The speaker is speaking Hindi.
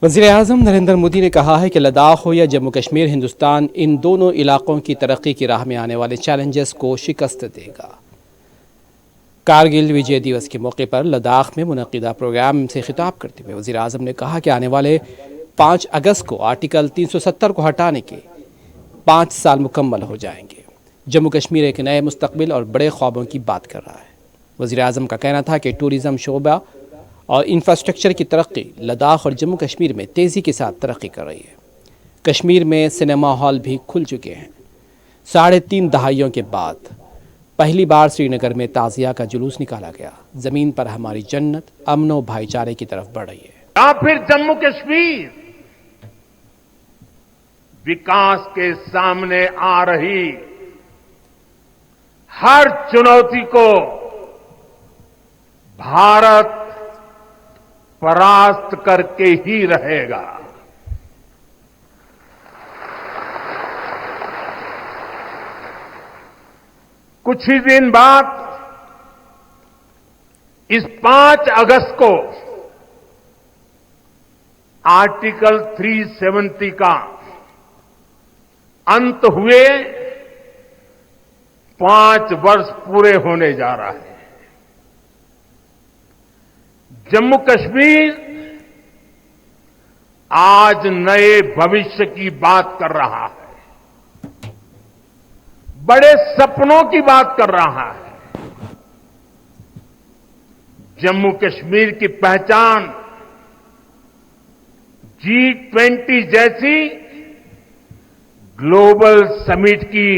वज़ीर-ए-आज़म नरेंद्र मोदी ने कहा है कि लद्दाख हो या जम्मू कश्मीर, हिंदुस्तान इन दोनों इलाकों की तरक्की की राह में आने वाले चैलेंजेस को शिकस्त देगा। कारगिल विजय दिवस के मौके पर लद्दाख में मुनक़िदा प्रोग्राम से खिताब करते हुए वज़ीर-ए-आज़म ने कहा कि आने वाले 5 अगस्त को आर्टिकल 370 को हटाने के 5 साल मुकम्मल हो जाएंगे। जम्मू कश्मीर एक नए मुस्तकबिल और बड़े ख्वाबों की बात कर रहा है। वज़ीर-ए-आज़म का कहना था कि टूरिज़्म शोबा और इंफ्रास्ट्रक्चर की तरक्की लद्दाख और जम्मू कश्मीर में तेज़ी के साथ तरक्की कर रही है। कश्मीर में सिनेमा हॉल भी खुल चुके हैं। 3.5 दहाइयों के बाद पहली बार श्रीनगर में ताज़िया का जुलूस निकाला गया। ज़मीन पर हमारी जन्नत अमन और भाईचारे की तरफ बढ़ रही है। या फिर जम्मू कश्मीर विकास के सामने आ रही हर चुनौती को भारत परास्त करके ही रहेगा। कुछ ही दिन बाद इस 5 अगस्त को आर्टिकल 370 का अंत हुए 5 वर्ष पूरे होने जा रहा है। जम्मू कश्मीर आज नए भविष्य की बात कर रहा है, बड़े सपनों की बात कर रहा है। जम्मू कश्मीर की पहचान G20 जैसी ग्लोबल समिट की